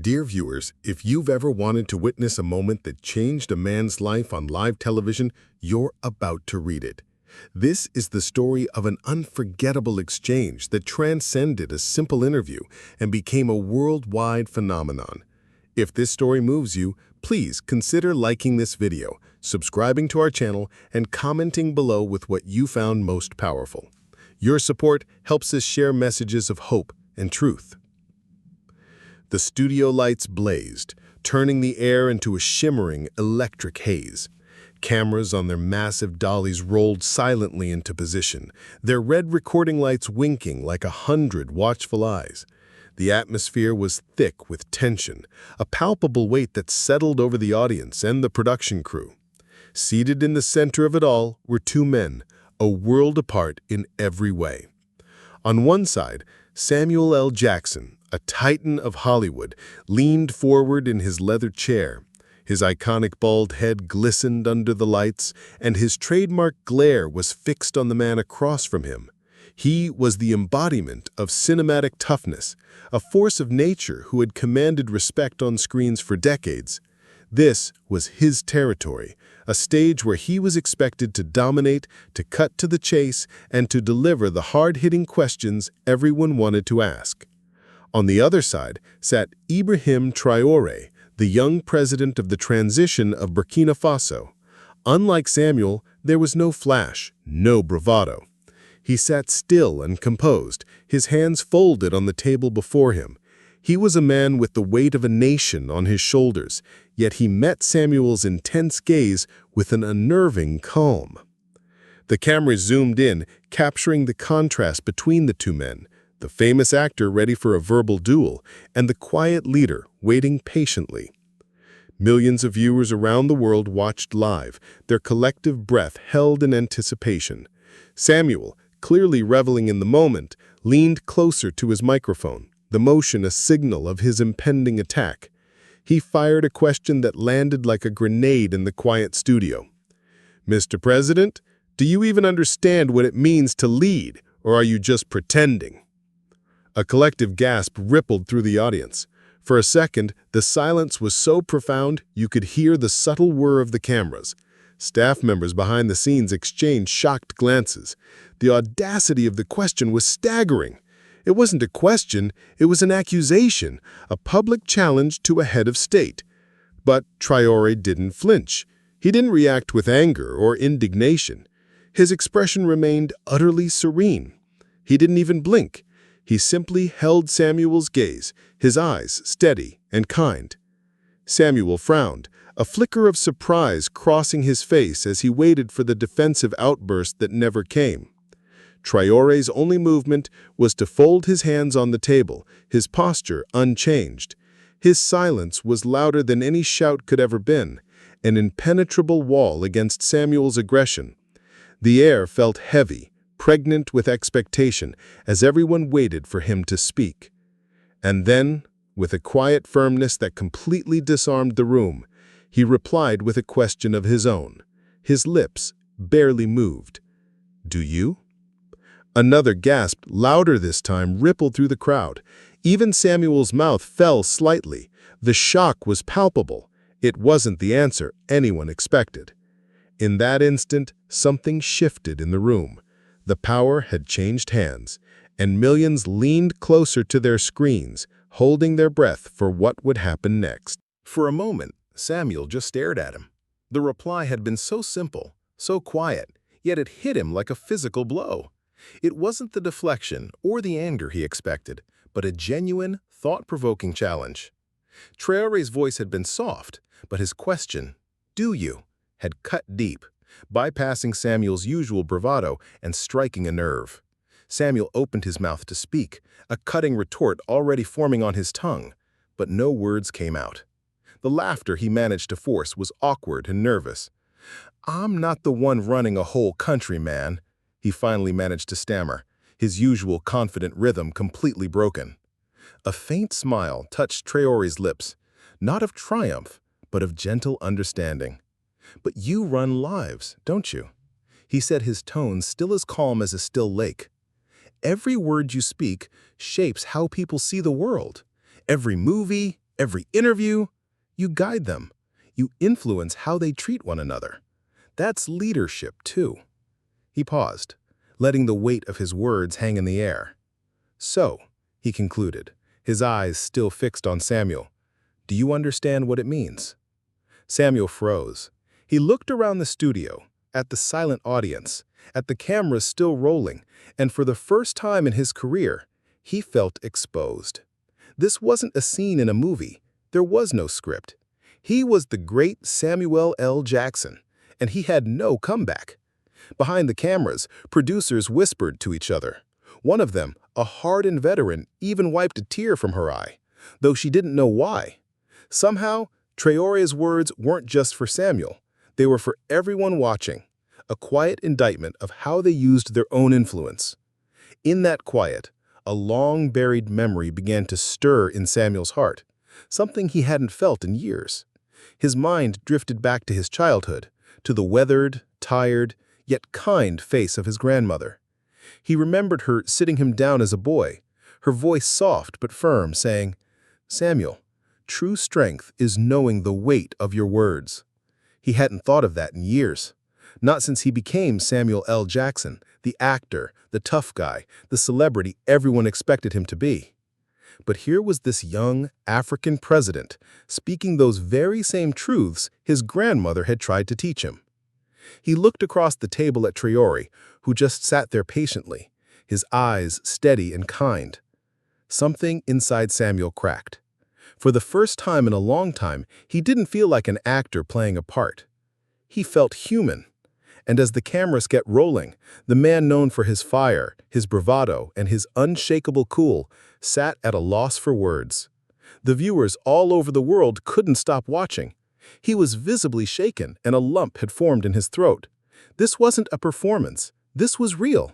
Dear viewers, if you've ever wanted to witness a moment that changed a man's life on live television, you're about to read it. This is the story of an unforgettable exchange that transcended a simple interview and became a worldwide phenomenon. If this story moves you, please consider liking this video, subscribing to our channel, and commenting below with what you found most powerful. Your support helps us share messages of hope and truth. The studio lights blazed, turning the air into a shimmering, electric haze. Cameras on their massive dollies rolled silently into position, their red recording lights winking like 100 watchful eyes. The atmosphere was thick with tension, a palpable weight that settled over the audience and the production crew. Seated in the center of it all were two men, a world apart in every way. On one side, Samuel L. Jackson, a titan of Hollywood, leaned forward in his leather chair. His iconic bald head glistened under the lights, and his trademark glare was fixed on the man across from him. He was the embodiment of cinematic toughness, a force of nature who had commanded respect on screens for decades. This was his territory, a stage where he was expected to dominate, to cut to the chase, and to deliver the hard-hitting questions everyone wanted to ask. On the other side sat Ibrahim Traoré, the young president of the transition of Burkina Faso. Unlike Samuel, there was no flash, no bravado. He sat still and composed, his hands folded on the table before him. He was a man with the weight of a nation on his shoulders, yet he met Samuel's intense gaze with an unnerving calm. The camera zoomed in, capturing the contrast between the two men, the famous actor ready for a verbal duel, and the quiet leader waiting patiently. Millions of viewers around the world watched live, their collective breath held in anticipation. Samuel, clearly reveling in the moment, leaned closer to his microphone, the motion a signal of his impending attack. He fired a question that landed like a grenade in the quiet studio. "Mr. President, do you even understand what it means to lead, or are you just pretending?" A collective gasp rippled through the audience. For a second, the silence was so profound you could hear the subtle whir of the cameras. Staff members behind the scenes exchanged shocked glances. The audacity of the question was staggering. It wasn't a question, it was an accusation, a public challenge to a head of state. But Traoré didn't flinch. He didn't react with anger or indignation. His expression remained utterly serene. He didn't even blink. He simply held Samuel's gaze, his eyes steady and kind. Samuel frowned, a flicker of surprise crossing his face as he waited for the defensive outburst that never came. Traoré's only movement was to fold his hands on the table, his posture unchanged. His silence was louder than any shout could ever been, an impenetrable wall against Samuel's aggression. The air felt heavy, pregnant with expectation, as everyone waited for him to speak. And then, with a quiet firmness that completely disarmed the room, he replied with a question of his own. His lips barely moved. "Do you?" Another gasp, louder this time, rippled through the crowd. Even Samuel's mouth fell slightly. The shock was palpable. It wasn't the answer anyone expected. In that instant, something shifted in the room. The power had changed hands, and millions leaned closer to their screens, holding their breath for what would happen next. For a moment, Samuel just stared at him. The reply had been so simple, so quiet, yet it hit him like a physical blow. It wasn't the deflection or the anger he expected, but a genuine, thought-provoking challenge. Traoré's voice had been soft, but his question, "Do you?" had cut deep, bypassing Samuel's usual bravado and striking a nerve. Samuel opened his mouth to speak, a cutting retort already forming on his tongue, but no words came out. The laughter he managed to force was awkward and nervous. "I'm not the one running a whole country, man," he finally managed to stammer, his usual confident rhythm completely broken. A faint smile touched Traoré's lips, not of triumph, but of gentle understanding. "But you run lives, don't you?" he said, his tone still as calm as a still lake. "Every word you speak shapes how people see the world. Every movie, Every interview, you guide them. You influence how they treat one another. That's leadership, too. He paused, letting the weight of his words hang in the air. So, he concluded, his eyes still fixed on Samuel, do you understand what it means? Samuel froze. He looked around the studio, at the silent audience, at the cameras still rolling, and for the first time in his career, he felt exposed. This wasn't a scene in a movie. There was no script. He was the great Samuel L. Jackson, and he had no comeback. Behind the cameras, producers whispered to each other. One of them, a hardened veteran, even wiped a tear from her eye, though she didn't know why. Somehow, Traoré's words weren't just for Samuel. They were for everyone watching, a quiet indictment of how they used their own influence. In that quiet, a long-buried memory began to stir in Samuel's heart, something he hadn't felt in years. His mind drifted back to his childhood, to the weathered, tired, yet kind face of his grandmother. He remembered her sitting him down as a boy, her voice soft but firm, saying, "Samuel, true strength is knowing the weight of your words." He hadn't thought of that in years, not since he became Samuel L. Jackson, the actor, the tough guy, the celebrity everyone expected him to be. But here was this young African president speaking those very same truths his grandmother had tried to teach him. He looked across the table at Traoré, who just sat there patiently, his eyes steady and kind. Something inside Samuel cracked. For the first time in a long time, he didn't feel like an actor playing a part. He felt human. And as the cameras kept rolling, the man known for his fire, his bravado, and his unshakable cool sat at a loss for words. The viewers all over the world couldn't stop watching. He was visibly shaken, and a lump had formed in his throat. This wasn't a performance. This was real.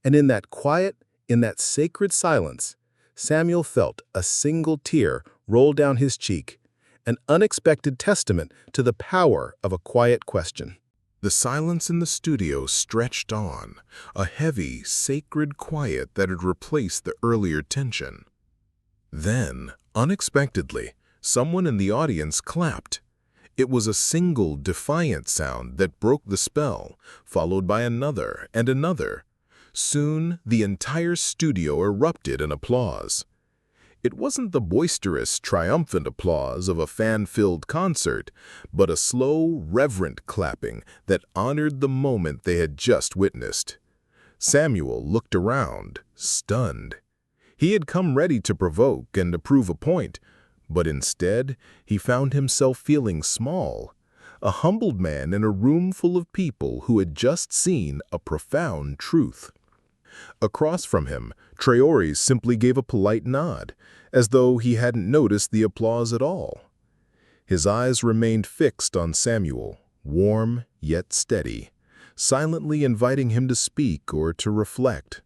And in that quiet, in that sacred silence, Samuel felt a single tear roll down his cheek, an unexpected testament to the power of a quiet question. The silence in the studio stretched on, a heavy, sacred quiet that had replaced the earlier tension. Then, unexpectedly, someone in the audience clapped. It was a single, defiant sound that broke the spell, followed by another and another. Soon, the entire studio erupted in applause. It wasn't the boisterous, triumphant applause of a fan-filled concert, but a slow, reverent clapping that honored the moment they had just witnessed. Samuel looked around, stunned. He had come ready to provoke and to prove a point, but instead he found himself feeling small, a humbled man in a room full of people who had just seen a profound truth. Across from him, Traoré simply gave a polite nod, as though he hadn't noticed the applause at all. His eyes remained fixed on Samuel, warm yet steady, silently inviting him to speak or to reflect.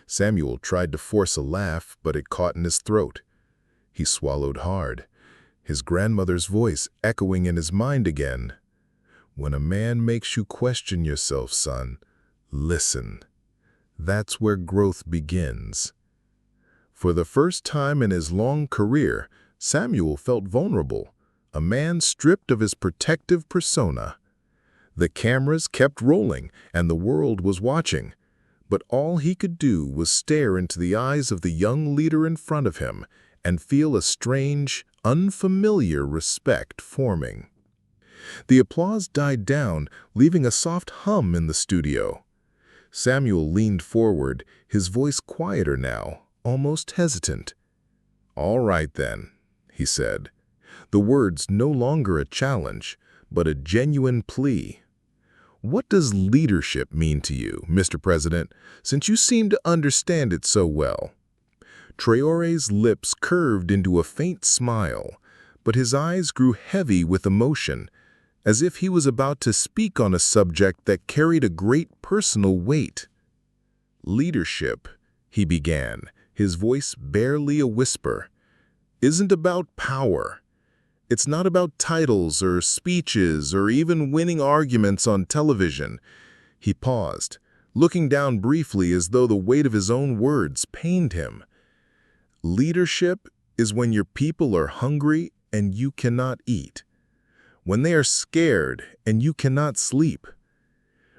Samuel tried to force a laugh, but it caught in his throat. He swallowed hard, his grandmother's voice echoing in his mind again. "When a man makes you question yourself, son, listen. That's where growth begins." For the first time in his long career, Samuel felt vulnerable, a man stripped of his protective persona. The cameras kept rolling, and the world was watching, but all he could do was stare into the eyes of the young leader in front of him and feel a strange, unfamiliar respect forming. The applause died down, leaving a soft hum in the studio. Samuel leaned forward, his voice quieter now, almost hesitant. "All right then," he said, the words no longer a challenge, but a genuine plea. "What does leadership mean to you, Mr. President, since you seem to understand it so well?" Traoré's lips curved into a faint smile, but his eyes grew heavy with emotion, as if he was about to speak on a subject that carried a great personal weight. "Leadership," he began, his voice barely a whisper, "isn't about power. It's not about titles or speeches or even winning arguments on television." He paused, looking down briefly as though the weight of his own words pained him. "Leadership is when your people are hungry and you cannot eat, when they are scared and you cannot sleep,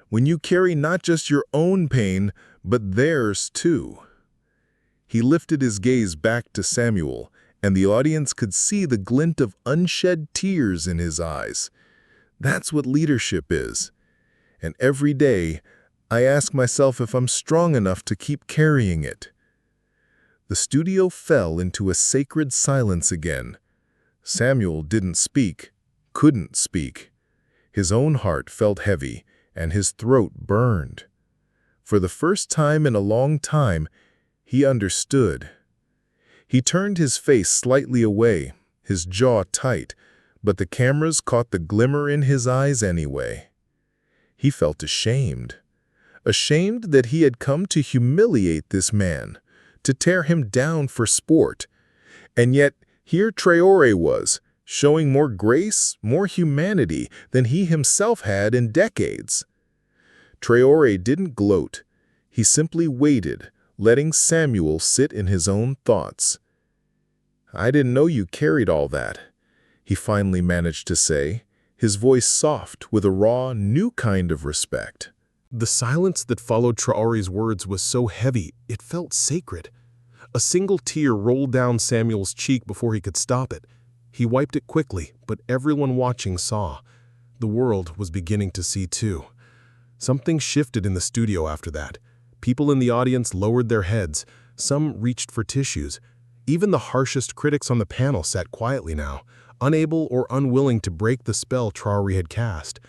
when you carry not just your own pain, but theirs too." He lifted his gaze back to Samuel, and the audience could see the glint of unshed tears in his eyes. That's what leadership is. And every day, I ask myself if I'm strong enough to keep carrying it. The studio fell into a sacred silence again. Samuel didn't speak, couldn't speak. His own heart felt heavy, and his throat burned. For the first time in a long time, he understood. He turned his face slightly away, his jaw tight, but the cameras caught the glimmer in his eyes anyway. He felt ashamed. Ashamed that he had come to humiliate this man, to tear him down for sport. And yet, here Traoré was, showing more grace, more humanity than he himself had in decades. Traoré didn't gloat. He simply waited, letting Samuel sit in his own thoughts. "I didn't know you carried all that," he finally managed to say, his voice soft with a raw, new kind of respect. The silence that followed Traoré's words was so heavy, it felt sacred. A single tear rolled down Samuel's cheek before he could stop it. He wiped it quickly, but everyone watching saw. The world was beginning to see too. Something shifted in the studio after that. People in the audience lowered their heads. Some reached for tissues. Even the harshest critics on the panel sat quietly now, unable or unwilling to break the spell Traoré had cast.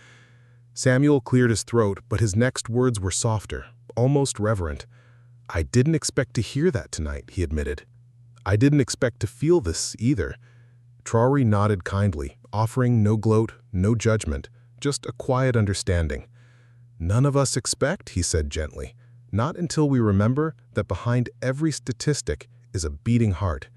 Samuel cleared his throat, but his next words were softer, almost reverent. "I didn't expect to hear that tonight," he admitted. "I didn't expect to feel this either." Traoré nodded kindly, offering no gloat, no judgment, just a quiet understanding. "None of us expect," he said gently, "not until we remember that behind every statistic is a beating heart."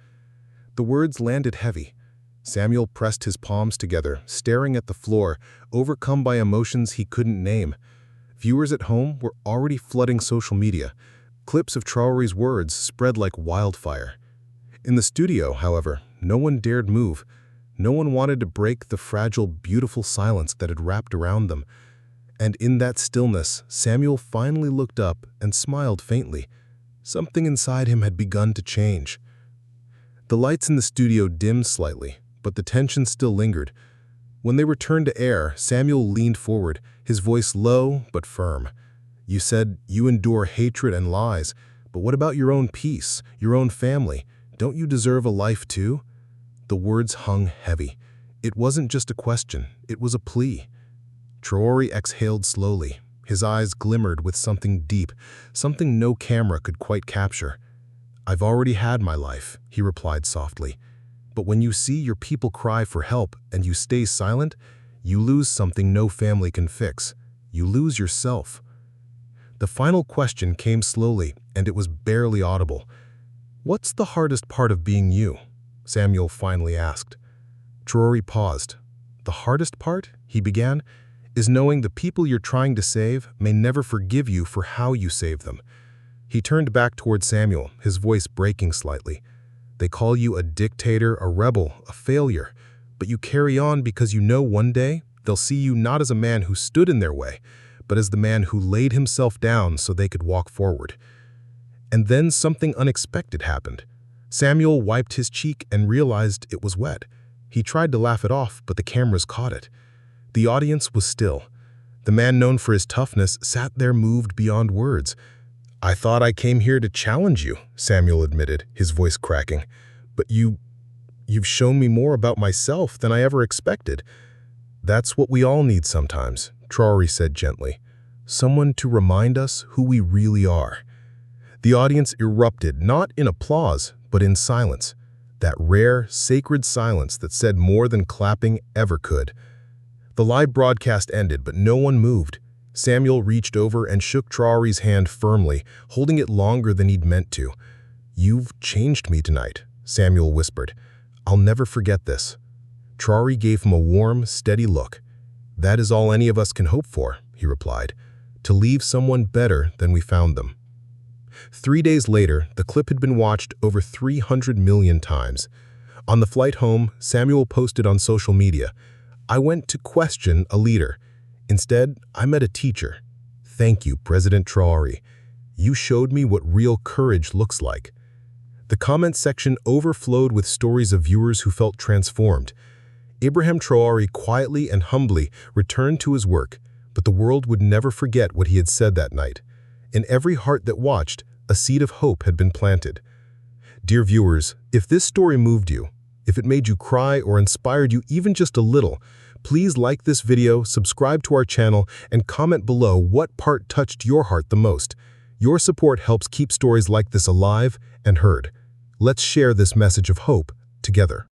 The words landed heavy. Samuel pressed his palms together, staring at the floor, overcome by emotions he couldn't name. Viewers at home were already flooding social media. Clips of Traoré's words spread like wildfire. In the studio, however, no one dared move. No one wanted to break the fragile, beautiful silence that had wrapped around them. And in that stillness, Samuel finally looked up and smiled faintly. Something inside him had begun to change. The lights in the studio dimmed slightly, but the tension still lingered. When they returned to air, Samuel leaned forward, his voice low but firm. "You said you endure hatred and lies, but what about your own peace, your own family? Don't you deserve a life too?" The words hung heavy. It wasn't just a question, it was a plea. Traoré exhaled slowly. His eyes glimmered with something deep, something no camera could quite capture. "I've already had my life," he replied softly. "But when you see your people cry for help and you stay silent, you lose something no family can fix. You lose yourself." The final question came slowly, and it was barely audible. "What's the hardest part of being you?" Samuel finally asked. Traoré paused. "The hardest part," he began, "is knowing the people you're trying to save may never forgive you for how you saved them." He turned back toward Samuel, his voice breaking slightly. "They call you a dictator, a rebel, a failure, but you carry on because you know one day they'll see you not as a man who stood in their way, but as the man who laid himself down so they could walk forward." And then something unexpected happened. Samuel wiped his cheek and realized it was wet. He tried to laugh it off, but the cameras caught it. The audience was still. The man known for his toughness sat there moved beyond words. "I thought I came here to challenge you," Samuel admitted, his voice cracking. "But you've shown me more about myself than I ever expected." "That's what we all need sometimes," Traoré said gently. "Someone to remind us who we really are." The audience erupted, not in applause, but in silence. That rare, sacred silence that said more than clapping ever could. The live broadcast ended, but no one moved. Samuel reached over and shook Traoré's hand firmly, holding it longer than he'd meant to. "You've changed me tonight," Samuel whispered. "I'll never forget this." Traoré gave him a warm, steady look. "That is all any of us can hope for," he replied, "to leave someone better than we found them." 3 days later, the clip had been watched over 300 million times. On the flight home, Samuel posted on social media, "I went to question a leader. Instead, I met a teacher. Thank you, President Traoré. You showed me what real courage looks like." The comment section overflowed with stories of viewers who felt transformed. Ibrahim Traoré quietly and humbly returned to his work, but the world would never forget what he had said that night. In every heart that watched, a seed of hope had been planted. Dear viewers, if this story moved you, if it made you cry or inspired you even just a little, please like this video, subscribe to our channel, and comment below what part touched your heart the most. Your support helps keep stories like this alive and heard. Let's share this message of hope together.